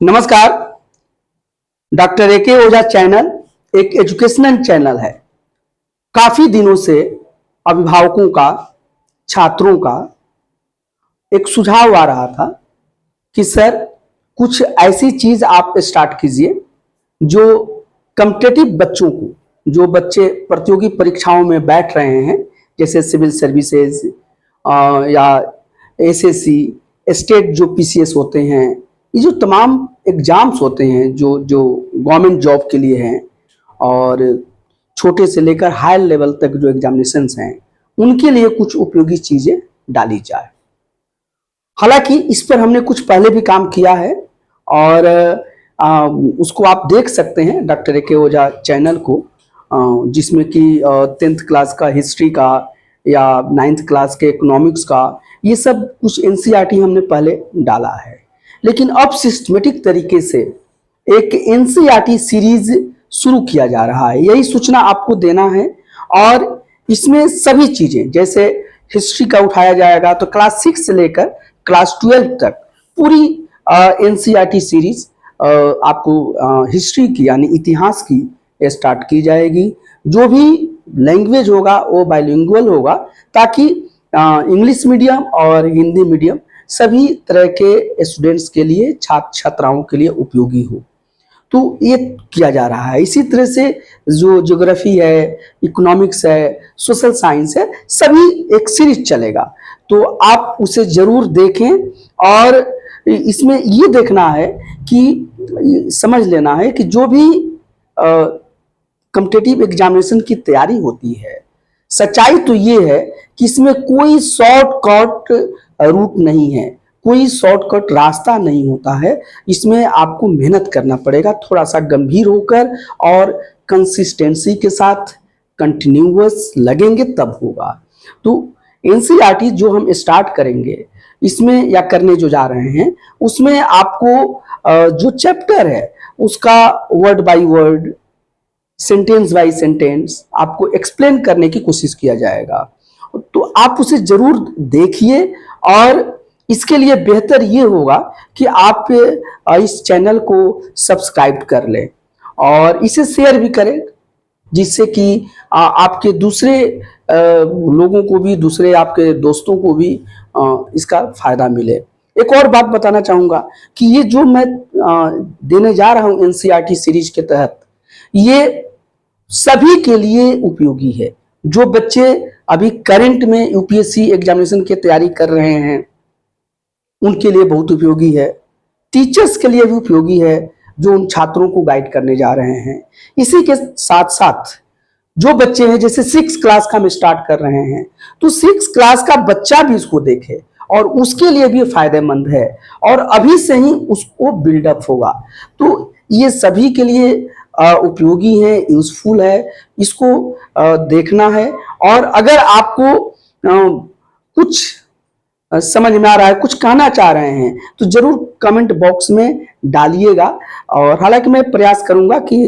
नमस्कार। Doctor A के ओझा channel एक एजुकेशनल चैनल है। काफी दिनों से अभिभावकों का, छात्रों का एक सुझाव आ रहा था कि सर कुछ ऐसी चीज आप स्टार्ट कीजिए जो कॉम्पिटिटिव बच्चों को, जो बच्चे प्रतियोगी परीक्षाओं में बैठ रहे हैं जैसे सिविल सर्विसेज या एसएससी, स्टेट जो पीसीएस होते हैं, ये जो तमाम एग्जाम्स होते हैं जो जो गवर्नमेंट जॉब के लिए हैं, और छोटे से लेकर हाई लेवल तक जो एग्जामिनेशंस हैं उनके लिए कुछ उपयोगी चीजें डाली जाए। हालांकि इस पर हमने कुछ पहले भी काम किया है और उसको आप देख सकते हैं डॉक्टर ए के ओझा चैनल को, जिसमें कि 10th क्लास का हिस्ट्री का या 9th क्लास के इकोनॉमिक्स का, ये सब कुछ एनसीईआरटी हमने पहले डाला है। लेकिन अब सिस्टमेटिक तरीके से एक एनसीईआरटी सीरीज शुरू किया जा रहा है, यही सूचना आपको देना है। और इसमें सभी चीजें, जैसे हिस्ट्री का उठाया जाएगा तो क्लास 6 से लेकर क्लास 12 तक पूरी एनसीईआरटी सीरीज आपको हिस्ट्री की यानी इतिहास की स्टार्ट की जाएगी। जो भी लैंग्वेज होगा वो बाइलिंगुअल होगा, ताकि इंग्लिश मीडियम और हिंदी मीडियम सभी तरह के स्टूडेंट्स के लिए, छात्र छात्राओं के लिए उपयोगी हो। तो ये किया जा रहा है। इसी तरह से जो ज्योग्राफी है, इकोनॉमिक्स है, सोशल साइंस है, सभी एक सीरीज चलेगा, तो आप उसे जरूर देखें। और इसमें ये देखना है कि समझ लेना है कि जो भी कॉम्पिटिटिव एग्जामिनेशन की तैयारी होती है, सच्चाई तो ये है कि इसमें कोई शॉर्टकट रूट नहीं है, कोई शॉर्टकट रास्ता नहीं होता है। इसमें आपको मेहनत करना पड़ेगा, थोड़ा सा गंभीर होकर और कंसिस्टेंसी के साथ कंटिन्यूअस लगेंगे तब होगा। तो एनसीईआरटी जो हम स्टार्ट करेंगे इसमें या करने जो जा रहे हैं, उसमें आपको जो चैप्टर है उसका word by word, sentence by sentence आपको एक्सप्लेन करने की कोशिश किया जाएगा। तो आप उसे जरूर देखिए, और इसके लिए बेहतर ये होगा कि आप इस चैनल को सब्सक्राइब कर लें और इसे शेयर भी करें, जिससे कि आपके दूसरे लोगों को भी, दूसरे आपके दोस्तों को भी इसका फायदा मिले। एक और बात बताना चाहूंगा कि ये जो मैं देने जा रहा हूं एनसीईआरटी सीरीज के तहत, ये सभी के लिए उपयोगी है। जो बच्चे अभी करंट में यूपीएससी एग्जामिनेशन की तैयारी कर रहे हैं उनके लिए बहुत उपयोगी है, टीचर्स के लिए भी उपयोगी है जो उन छात्रों को गाइड करने जा रहे हैं। इसी के साथ साथ जो बच्चे हैं, जैसे 6 क्लास का हम स्टार्ट कर रहे हैं, तो 6 क्लास का बच्चा भी इसको देखे और उसके लिए भी फायदेमंद है और अभी से ही उसको बिल्डअप होगा। तो ये सभी के लिए उपयोगी है, यूजफुल है, इसको देखना है। और अगर आपको कुछ समझ में आ रहा है, कुछ कहना चाह रहे हैं, तो जरूर कमेंट बॉक्स में डालिएगा। और हालांकि मैं प्रयास करूंगा कि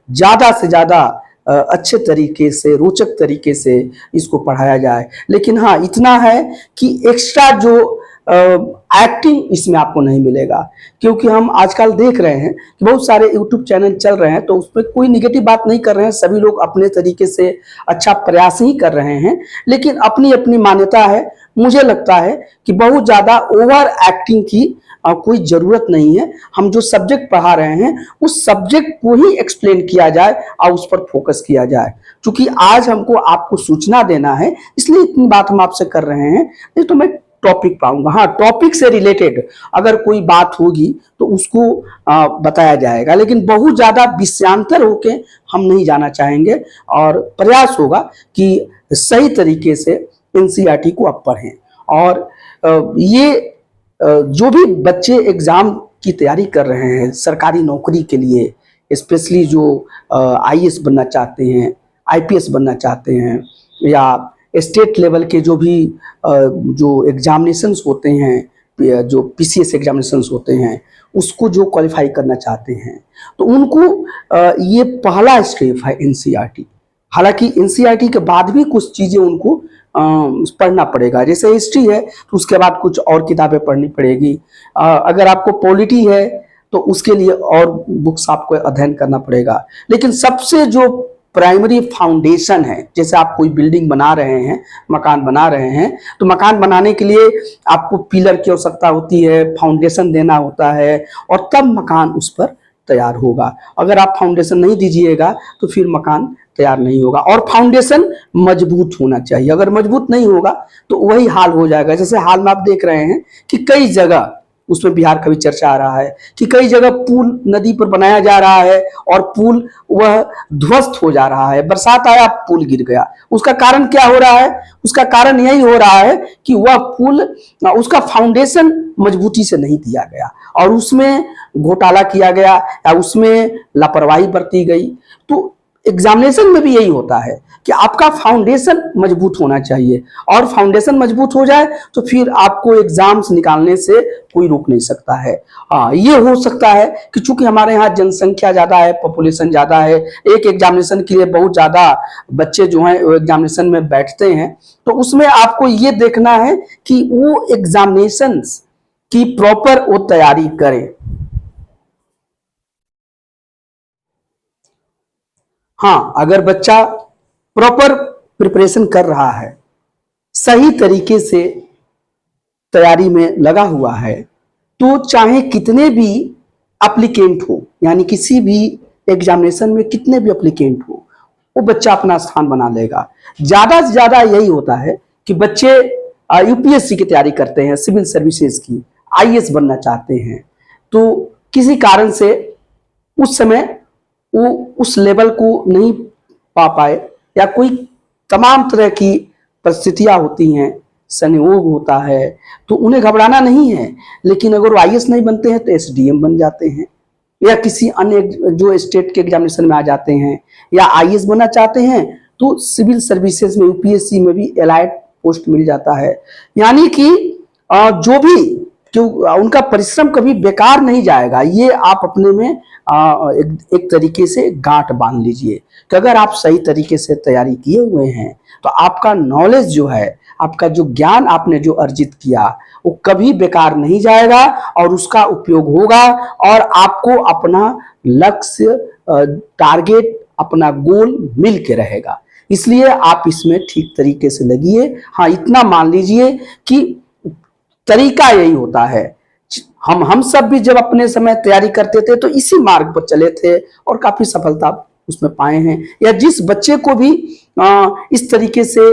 ज्यादा से ज्यादा अच्छे तरीके से, रोचक तरीके से इसको पढ़ाया जाए। लेकिन हाँ, इतना है कि एक्स्ट्रा जो एक्टिंग इसमें आपको नहीं मिलेगा, क्योंकि हम आजकल देख रहे हैं कि बहुत सारे यूट्यूब चैनल चल रहे हैं, तो उस पर कोई निगेटिव बात नहीं कर रहे हैं, सभी लोग अपने तरीके से अच्छा प्रयास ही कर रहे हैं, लेकिन अपनी अपनी मान्यता है। मुझे लगता है कि बहुत ज्यादा ओवर एक्टिंग की कोई जरूरत नहीं है। हम जो सब्जेक्ट पढ़ा रहे हैं उस सब्जेक्ट को ही एक्सप्लेन किया जाए और उस पर फोकस किया जाए। क्योंकि आज हमको आपको सूचना देना है, इसलिए इतनी बात हम आपसे कर रहे हैं, नहीं तो मैं टॉपिक पाऊंगा। हाँ, टॉपिक से रिलेटेड अगर कोई बात होगी तो उसको बताया जाएगा, लेकिन बहुत ज्यादा विषयांतर होके हम नहीं जाना चाहेंगे। और प्रयास होगा कि सही तरीके से एनसीईआरटी को आप पढ़ें। और ये जो भी बच्चे एग्जाम की तैयारी कर रहे हैं सरकारी नौकरी के लिए, स्पेशली जो आईएएस बनना चाहते हैं, आईपीएस बनना चाहते हैं, या स्टेट लेवल के जो भी जो एग्जामिनेशंस होते हैं, जो पीसीएस एग्जामिनेशंस होते हैं, उसको जो क्वालिफाई करना चाहते हैं, तो उनको ये पहला स्टेप है एनसीईआरटी। हालांकि एनसीईआरटी के बाद भी कुछ चीजें उनको पढ़ना पड़ेगा। जैसे हिस्ट्री है तो उसके बाद कुछ और किताबें पढ़नी पड़ेगी। अगर आपको पॉलिटी है तो उसके लिए और बुक्स आपको अध्ययन करना पड़ेगा। लेकिन सबसे जो प्राइमरी फाउंडेशन है, जैसे आप कोई बिल्डिंग बना रहे हैं, मकान बना रहे हैं, तो मकान बनाने के लिए आपको पिलर की आवश्यकता होती है, फाउंडेशन देना होता है, और तब मकान उस पर तैयार होगा। अगर आप फाउंडेशन नहीं दीजिएगा तो फिर मकान तैयार नहीं होगा। और फाउंडेशन मजबूत होना चाहिए, अगर मजबूत नहीं होगा तो वही हाल हो जाएगा। जैसे हाल में आप देख रहे हैं कि कई जगह, उसमें बिहार का भी चर्चा आ रहा है कि कई जगह पुल नदी पर बनाया जा रहा है और पुल वह ध्वस्त हो जा रहा है, बरसात आया पुल गिर गया। उसका कारण क्या हो रहा है? उसका कारण यही हो रहा है कि वह पुल, उसका फाउंडेशन मजबूती से नहीं दिया गया और उसमें घोटाला किया गया या उसमें लापरवाही बरती गई। तो एग्जामिनेशन में भी यही होता है कि आपका फाउंडेशन मजबूत होना चाहिए, और फाउंडेशन मजबूत हो जाए तो फिर आपको एग्जाम्स निकालने से कोई रोक नहीं सकता है। हाँ, ये हो सकता है कि चूंकि हमारे यहाँ जनसंख्या ज्यादा है, पॉपुलेशन ज्यादा है, एक एग्जामिनेशन के लिए बहुत ज्यादा बच्चे जो हैं वो एग्जामिनेशन में बैठते हैं, तो उसमें आपको ये देखना है कि वो एग्जामिनेशन की प्रॉपर वो तैयारी करें। हाँ, अगर बच्चा प्रॉपर प्रिपरेशन कर रहा है, सही तरीके से तैयारी में लगा हुआ है, तो चाहे कितने भी एप्लीकेंट हो, यानी किसी भी एग्जामिनेशन में कितने भी एप्लीकेंट हो, वो बच्चा अपना स्थान बना लेगा। ज्यादा से ज्यादा यही होता है कि बच्चे यूपीएससी की तैयारी करते हैं, सिविल सर्विसेज की, आईएएस बनना चाहते हैं, तो किसी कारण से उस समय वो उस लेवल को नहीं पा पाए, या कोई तमाम तरह की परिस्थितियां होती हैं, संयोग होता है, तो उन्हें घबराना नहीं है। लेकिन अगर वो आईएएस नहीं बनते हैं तो एसडीएम बन जाते हैं, या किसी अन्य जो स्टेट के एग्जामिनेशन में आ जाते हैं, या आईएएस बनना चाहते हैं तो सिविल सर्विसेज में, यूपीएससी में भी एलाइड पोस्ट मिल जाता है। यानी कि जो भी जो उनका परिश्रम कभी बेकार नहीं जाएगा, ये आप अपने में एक तरीके से गांठ बांध लीजिए कि अगर आप सही तरीके से तैयारी किए हुए हैं तो आपका नॉलेज जो है, आपका जो ज्ञान आपने जो अर्जित किया, वो कभी बेकार नहीं जाएगा और उसका उपयोग होगा, और आपको अपना लक्ष्य, टारगेट, अपना गोल मिल के रहेगा। इसलिए आप इसमें ठीक तरीके से लगिए। हाँ, इतना मान लीजिए कि तरीका यही होता है। हम सब भी जब अपने समय तैयारी करते थे तो इसी मार्ग पर चले थे और काफी सफलता उसमें पाए हैं। या जिस बच्चे को भी इस तरीके से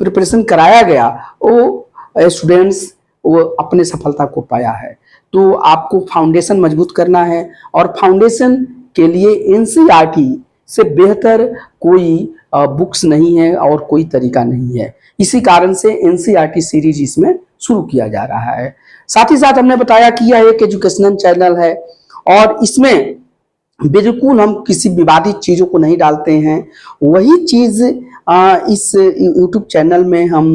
प्रिपरेशन कराया गया, वो स्टूडेंट्स वो अपने सफलता को पाया है। तो आपको फाउंडेशन मजबूत करना है, और फाउंडेशन के लिए एनसीईआरटी से बेहतर कोई बुक्स नहीं है और कोई तरीका नहीं है। इसी कारण से एनसीईआरटी सीरीज इसमें शुरू किया जा रहा है। साथ ही साथ हमने बताया कि यह एक एजुकेशनल चैनल है और इसमें बिल्कुल हम किसी विवादित चीजों को नहीं डालते हैं। वही चीज इस YouTube चैनल में हम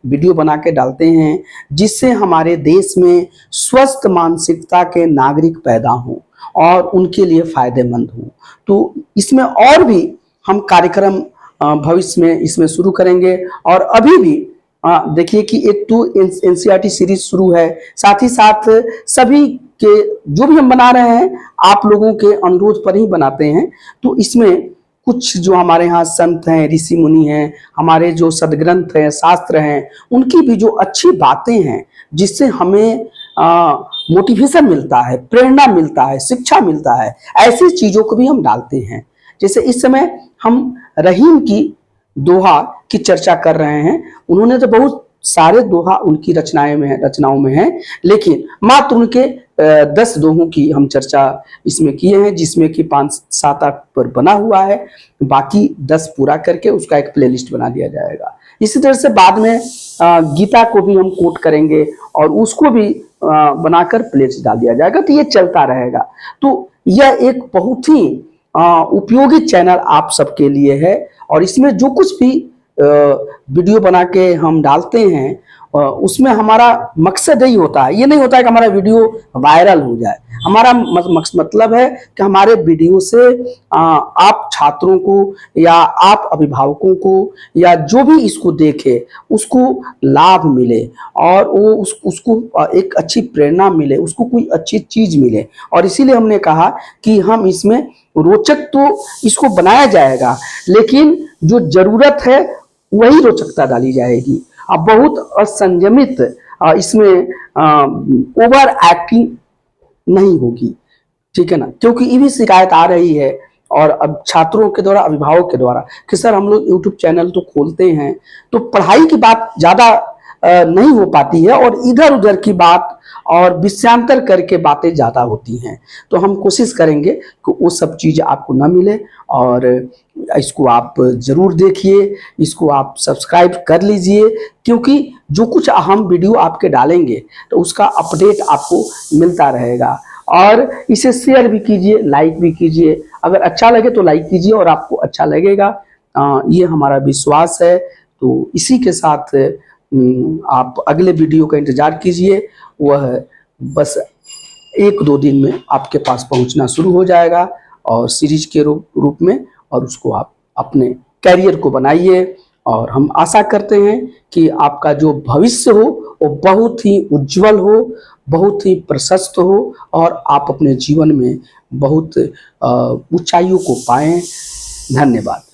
वीडियो बना के डालते हैं जिससे हमारे देश में स्वस्थ मानसिकता के नागरिक पैदा हों और उनके लिए फायदेमंद हो। तो इसमें और भी हम कार्यक्रम भविष्य में इसमें शुरू करेंगे। और अभी भी देखिए कि एक तो एनसीईआरटी सीरीज शुरू है, साथ ही साथ सभी के जो भी हम बना रहे हैं आप लोगों के अनुरोध पर ही बनाते हैं। तो इसमें कुछ जो हमारे यहाँ संत हैं, ऋषि मुनि हैं, हमारे जो सदग्रंथ हैं, शास्त्र हैं, उनकी भी जो अच्छी बातें हैं जिससे हमें मोटिवेशन मिलता है, प्रेरणा मिलता है, शिक्षा मिलता है, ऐसी चीजों को भी हम डालते हैं। जैसे इस समय हम रहीम की दोहा की चर्चा कर रहे हैं। उन्होंने तो बहुत सारे दोहा उनकी रचनाओं में है, लेकिन मात्र उनके 10 दोहों की हम चर्चा इसमें किए हैं, जिसमें कि 5, 7, 8 पर बना हुआ है। बाकी 10 पूरा करके उसका एक प्लेलिस्ट बना दिया जाएगा। इसी तरह से बाद में गीता को भी हम कोट करेंगे और उसको भी बनाकर प्लेलिस्ट डाल दिया जाएगा। तो ये चलता रहेगा। तो यह एक बहुत ही उपयोगी चैनल आप सबके लिए है, और इसमें जो कुछ भी वीडियो बना के हम डालते हैं उसमें हमारा मकसद यही होता है। ये नहीं होता है कि हमारा वीडियो वायरल हो जाए, हमारा मतलब है कि हमारे वीडियो से आप छात्रों को या आप अभिभावकों को या जो भी इसको देखे उसको लाभ मिले और वो उसको एक अच्छी प्रेरणा मिले, उसको कोई अच्छी चीज मिले। और इसीलिए हमने कहा कि हम इसमें रोचक तो इसको बनाया जाएगा, लेकिन जो जरूरत है वही रोचकता डाली जाएगी। अब बहुत असंयमित इसमें ओवर एक्टिंग नहीं होगी, ठीक है ना, क्योंकि ये भी शिकायत आ रही है और अब छात्रों के द्वारा, अभिभावक के द्वारा कि सर हम लोग यूट्यूब चैनल तो खोलते हैं तो पढ़ाई की बात ज्यादा नहीं हो पाती है और इधर उधर की बात और विषयांतर करके बातें ज्यादा होती हैं। तो हम कोशिश करेंगे कि वो सब चीज आपको ना मिले और इसको आप जरूर देखिए, इसको आप सब्सक्राइब कर लीजिए, क्योंकि जो कुछ हम वीडियो आपके डालेंगे तो उसका अपडेट आपको मिलता रहेगा। और इसे शेयर भी कीजिए, लाइक भी कीजिए, अगर अच्छा लगे तो लाइक कीजिए और आपको अच्छा लगेगा, ये हमारा विश्वास है। तो इसी के साथ आप अगले वीडियो का इंतजार कीजिए, वह बस 1-2 दिन में आपके पास पहुंचना शुरू हो जाएगा और सीरीज के रूप में, और उसको आप अपने कैरियर को बनाइए। और हम आशा करते हैं कि आपका जो भविष्य हो वो बहुत ही उज्जवल हो, बहुत ही प्रशस्त हो और आप अपने जीवन में बहुत ऊंचाइयों को पाएं। धन्यवाद।